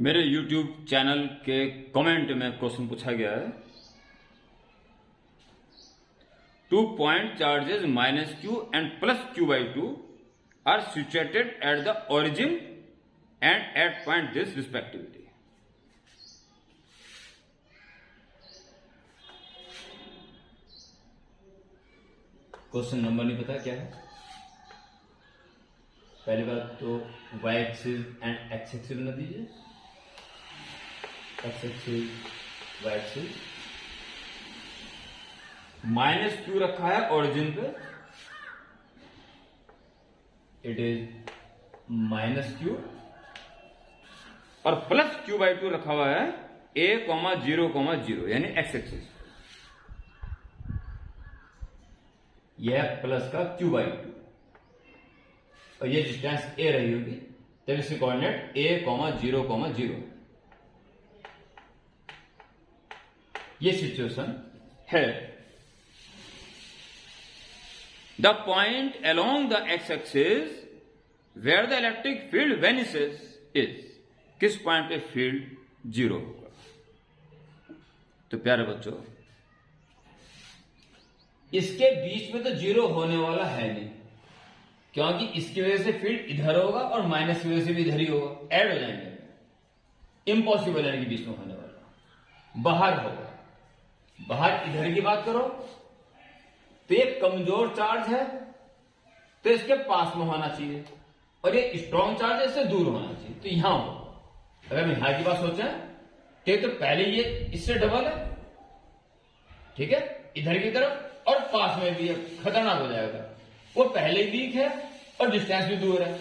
मेरे YouTube channel के comment में क्वेश्चन पूछा गया है, 2 point charges minus q and plus q by 2 are situated at the origin and at point this respectively. Question number नहीं पता क्या है। पहली बात तो y axis and x axis बना दीजिए, x axis y axis, minus Q रखा है ओरिजिन पे, इट इज माइनस क्यू, और प्लस क्यू बाई 2 रखा हुआ है a,0,0 यानी x एक्सिस, यह प्लस का क्यू बाई 2 और ये डिस्टेंस a रही होगी, तब इसके कोऑर्डिनेट a,0,0 ये सिचुएशन है। The point along the x-axis where the electric field vanishes is, किस पॉइंट पे फील्ड 0 होगा। तो प्यारे बच्चों, इसके बीच में तो 0 होने वाला है नहीं, क्योंकि इसकी वजह से फील्ड इधर होगा और माइनस की वजह से भी इधर ही होगा, ऐड हो जाएंगे, इम्पॉसिबल है कि बीच में होने वाला, बाहर होगा। बाहर इधर की बात करो तो ये कमजोर चार्ज है तो इसके पास में होना चाहिए, और ये स्ट्रॉन्ग चार्ज है इससे दूर होना चाहिए, तो यहां हो। अगर हम यहां की बात सोचें तो पहले ये इससे डबल है, ठीक है, इधर की तरफ और पास में भी है, खतरनाक हो जाएगा। वो पहले वीक है और डिस्टेंस भी दूर है,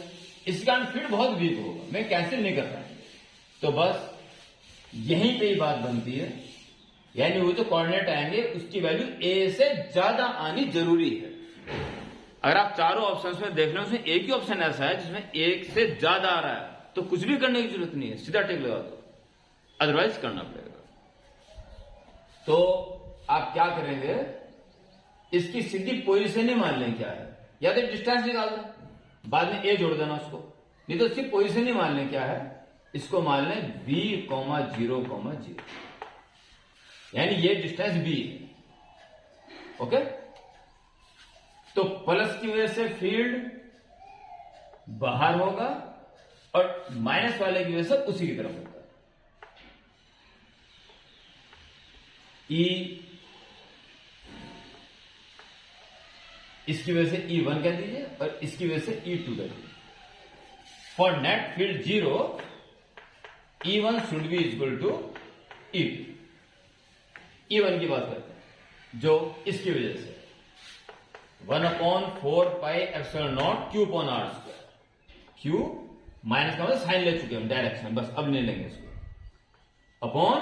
इस कारण फील्ड बहुत वीक होगा, मैं कैंसिल नहीं कर रहा। तो बस यहीं पे ही बात बनती है, यानी वो जो कोऑर्डिनेट आएंगे उसकी वैल्यू a से ज्यादा आनी जरूरी है। अगर आप चारों ऑप्शंस में देख लें, उसमें एक ही ऑप्शन ऐसा है जिसमें 1 से ज्यादा आ रहा है, तो कुछ भी करने की जरूरत नहीं है, सीधा टिक लगा दो, अदरवाइज करना पड़ेगा। तो आप क्या करेंगे, इसकी सीधी पोजीशन ही मान लें क्या है, या तो डिस्टेंस निकाल दें, बाद में a जोड़ देना उसको, नहीं तो इसकी पोजीशन ही मान लें क्या है, इसको मान लें b,0,0, यानी ये डिस्टेंस b है, ओके। तो प्लस की वजह से फील्ड बाहर होगा और माइनस वाले की वजह से उसी की तरफ होगा। E इसकी वजह से E1 कह दीजिए और इसकी वजह से E2 कह दीजिए। For net field 0, E1 should be equal to E2। E1 की बात करते हैं, जो इसकी वजह से 1/4πε0 Q/r², Q माइनस का मतलब साइन ले चुके हम डायरेक्शन, बस अब नहीं लेंगे इसको, अपॉन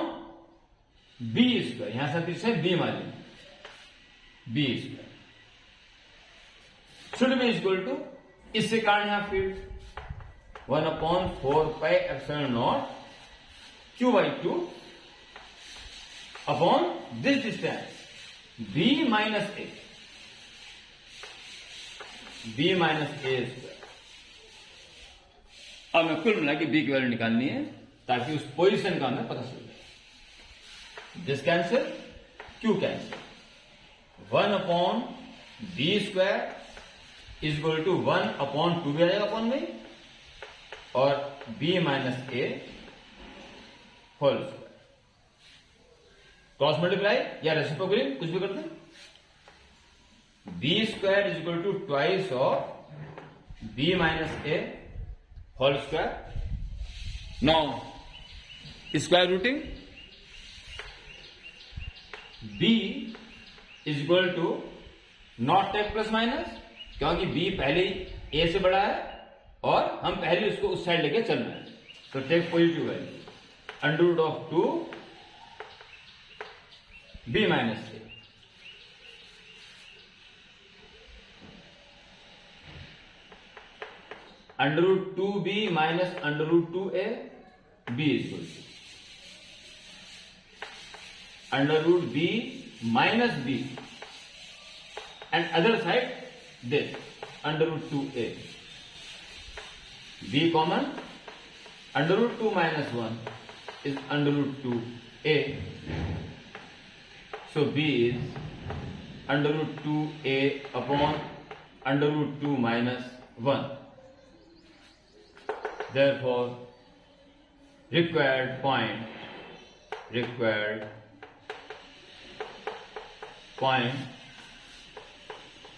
b², यहां से b मानेंगे, b² should be equal to, इससे कारण यहां field 1/4πε0 Q/2 upon this distance b minus a, b-a²। अब मैं कुल मिला के b की वैल्यू निकालनी है ताकि उस पोजीशन का हमें पता चल जाए। This cancel, q cancel, 1/b² is equal to 1/2 भी आ जाएगा अपॉन में, और b minus a whole square, cross multiply या रेसिप्रोकल कुछ भी करते हैं, b² is equal to twice of b minus a whole square. Now square rooting, b is equal to not take plus minus, क्योंकि b पहले ही a से बड़ा है और हम पहले उसको उस साइड लेके चल रहे हैं, तो take positive value, under root of 2 b minus a, under root 2b minus under root 2a, b equal to under root b minus b, and other side this under root 2a, b common, under root 2 minus 1 is under root 2a, so b is under root 2a upon under root 2 minus 1. Therefore required point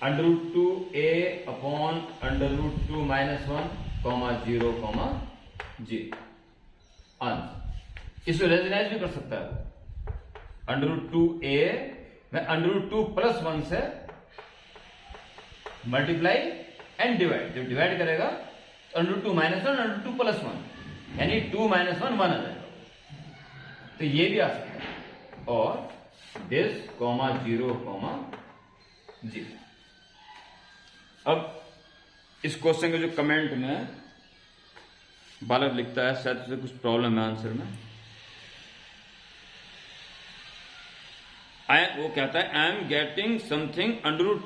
under root 2a upon under root 2 minus 1 0 0. Answer इसको रेजोनाइज भी कर सकता है. Under root 2a में under root 2 plus 1 से multiply and divide. जब divide करेगा तो under root 2 minus 1 under root 2 plus 1 यानी 2 माइनस 1 1 आ जाएगा. तो ये भी आ सकता है. और दिस 0 0. अब इस क्वेश्चन के जो कमेंट में बालक लिखता है, शायद उसे कुछ प्रॉब्लम है आंसर में. वो कहता है I am getting something under root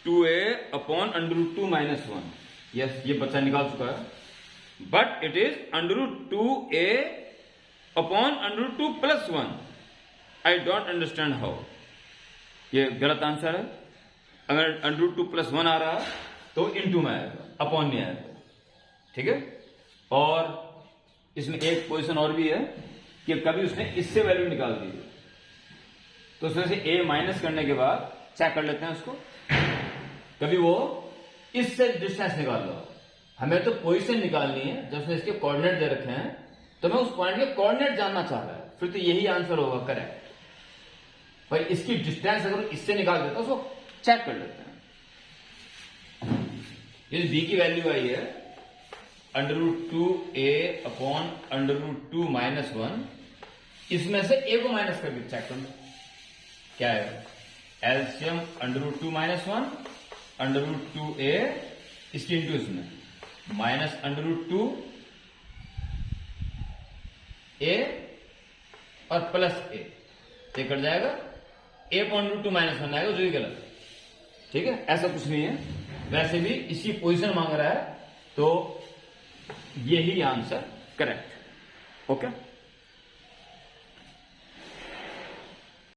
2a upon under root 2 minus 1. Yes, ये बच्चा निकाल चुका है. But it is under root 2a upon under root 2 plus 1. I don't understand how. ये गलत आंसर है. अगर अंडर रूट 2 प्लस 1 आ रहा है तो इनटू में आएगा, अपॉन नहीं आएगा. ठीक है. और इसमें एक पोजीशन और भी है कि कभी उसने इससे वैल्यू निकाल दी तो उसमें से a माइनस करने के बाद चेक कर लेते हैं उसको. कभी वो इससे डिस्टेंस निकाल लो. हमें तो पोजीशन निकालनी है. जब उसने इसके कोऑर्डिनेट दे रखे हैं तो मैं उस पॉइंट के कोऑर्डिनेट जानना चाह रहा है, फिर तो यही आंसर होगा करेक्ट. भाई इसकी डिस्टेंस अगर इससे निकाल देता उसको चेक कर लेते हैं. ये b की वैल्यू आई है under root 2a upon under root 2 minus 1. इसमें से a को माइनस करके चेक कर लो क्या है. LCM under root 2 minus 1 under root 2a इसकी इंटू इसमें माइनस अंडर रूट 2a और प्लस a. ये कट जाएगा. a पॉइंट रूट 2 माइनस 1 आएगा, जो ही गलत. ठीक है, ऐसा कुछ नहीं है. वैसे भी इसी पोजीशन मांग रहा है तो यही आंसर करेक्ट. ओके.